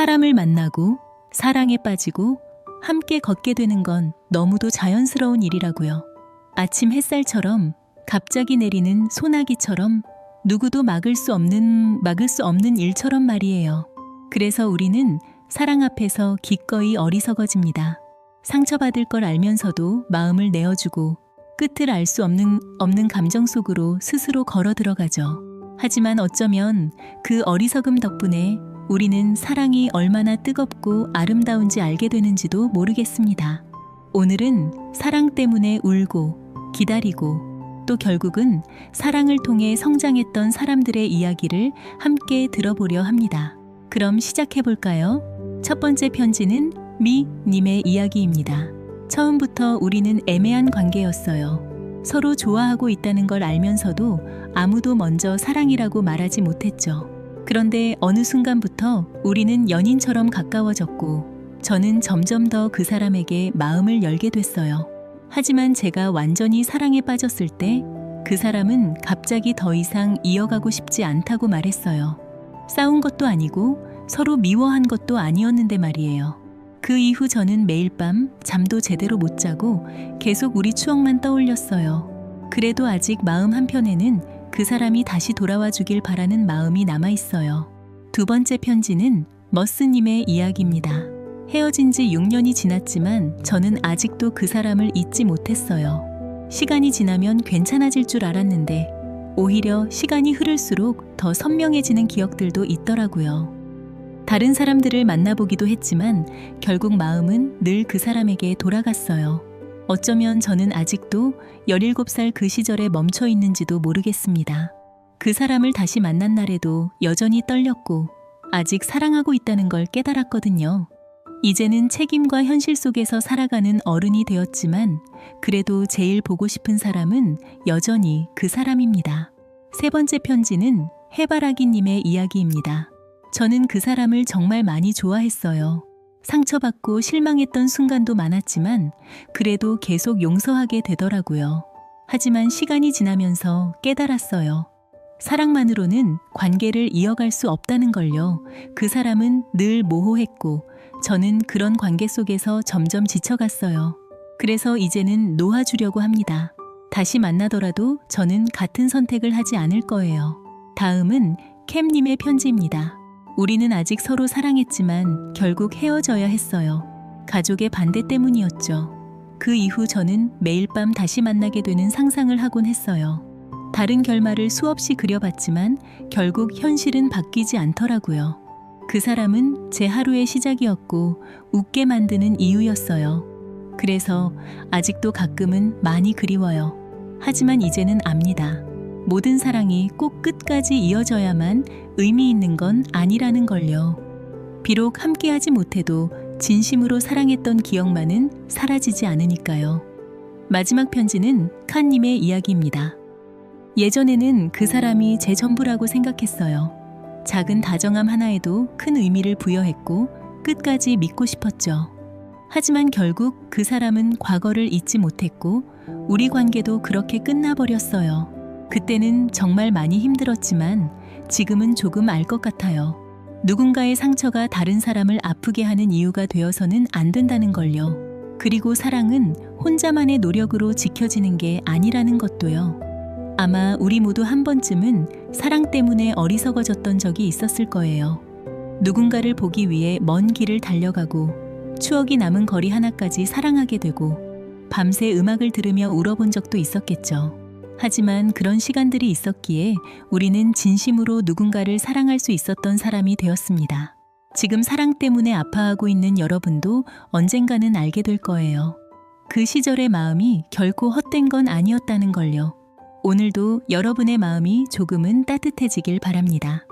사람을 만나고 사랑에 빠지고 함께 걷게 되는 건 너무도 자연스러운 일이라고요. 아침 햇살처럼 갑자기 내리는 소나기처럼 누구도 막을 수 없는 일처럼 말이에요. 그래서 우리는 사랑 앞에서 기꺼이 어리석어집니다. 상처받을 걸 알면서도 마음을 내어주고 끝을 알 수 없는 감정 속으로 스스로 걸어 들어가죠. 하지만 어쩌면 그 어리석음 덕분에 우리는 사랑이 얼마나 뜨겁고 아름다운지 알게 되는지도 모르겠습니다. 오늘은 사랑 때문에 울고 기다리고 또 결국은 사랑을 통해 성장했던 사람들의 이야기를 함께 들어보려 합니다. 그럼 시작해볼까요? 첫 번째 편지는 미님의 이야기입니다. 처음부터 우리는 애매한 관계였어요. 서로 좋아하고 있다는 걸 알면서도 아무도 먼저 사랑이라고 말하지 못했죠. 그런데 어느 순간부터 우리는 연인처럼 가까워졌고 저는 점점 더 그 사람에게 마음을 열게 됐어요. 하지만 제가 완전히 사랑에 빠졌을 때 그 사람은 갑자기 더 이상 이어가고 싶지 않다고 말했어요. 싸운 것도 아니고 서로 미워한 것도 아니었는데 말이에요. 그 이후 저는 매일 밤 잠도 제대로 못 자고 계속 우리 추억만 떠올렸어요. 그래도 아직 마음 한편에는 그 사람이 다시 돌아와 주길 바라는 마음이 남아있어요. 두 번째 편지는 머스님의 이야기입니다. 헤어진 지 6년이 지났지만 저는 아직도 그 사람을 잊지 못했어요. 시간이 지나면 괜찮아질 줄 알았는데 오히려 시간이 흐를수록 더 선명해지는 기억들도 있더라고요. 다른 사람들을 만나보기도 했지만 결국 마음은 늘 그 사람에게 돌아갔어요. 어쩌면 저는 아직도 17살 그 시절에 멈춰 있는지도 모르겠습니다. 그 사람을 다시 만난 날에도 여전히 떨렸고 아직 사랑하고 있다는 걸 깨달았거든요. 이제는 책임과 현실 속에서 살아가는 어른이 되었지만 그래도 제일 보고 싶은 사람은 여전히 그 사람입니다. 세 번째 편지는 해바라기님의 이야기입니다. 저는 그 사람을 정말 많이 좋아했어요. 상처받고 실망했던 순간도 많았지만 그래도 계속 용서하게 되더라고요. 하지만 시간이 지나면서 깨달았어요. 사랑만으로는 관계를 이어갈 수 없다는 걸요. 그 사람은 늘 모호했고 저는 그런 관계 속에서 점점 지쳐갔어요. 그래서 이제는 놓아주려고 합니다. 다시 만나더라도 저는 같은 선택을 하지 않을 거예요. 다음은 캠님의 편지입니다. 우리는 아직 서로 사랑했지만 결국 헤어져야 했어요. 가족의 반대 때문이었죠. 그 이후 저는 매일 밤 다시 만나게 되는 상상을 하곤 했어요. 다른 결말을 수없이 그려봤지만 결국 현실은 바뀌지 않더라고요. 그 사람은 제 하루의 시작이었고 웃게 만드는 이유였어요. 그래서 아직도 가끔은 많이 그리워요. 하지만 이제는 압니다. 모든 사랑이 꼭 끝까지 이어져야만 의미 있는 건 아니라는 걸요. 비록 함께하지 못해도 진심으로 사랑했던 기억만은 사라지지 않으니까요. 마지막 편지는 칸님의 이야기입니다. 예전에는 그 사람이 제 전부라고 생각했어요. 작은 다정함 하나에도 큰 의미를 부여했고 끝까지 믿고 싶었죠. 하지만 결국 그 사람은 과거를 잊지 못했고 우리 관계도 그렇게 끝나버렸어요. 그때는 정말 많이 힘들었지만 지금은 조금 알 것 같아요. 누군가의 상처가 다른 사람을 아프게 하는 이유가 되어서는 안 된다는 걸요. 그리고 사랑은 혼자만의 노력으로 지켜지는 게 아니라는 것도요. 아마 우리 모두 한 번쯤은 사랑 때문에 어리석어졌던 적이 있었을 거예요. 누군가를 보기 위해 먼 길을 달려가고 추억이 남은 거리 하나까지 사랑하게 되고 밤새 음악을 들으며 울어본 적도 있었겠죠. 하지만 그런 시간들이 있었기에 우리는 진심으로 누군가를 사랑할 수 있었던 사람이 되었습니다. 지금 사랑 때문에 아파하고 있는 여러분도 언젠가는 알게 될 거예요. 그 시절의 마음이 결코 헛된 건 아니었다는 걸요. 오늘도 여러분의 마음이 조금은 따뜻해지길 바랍니다.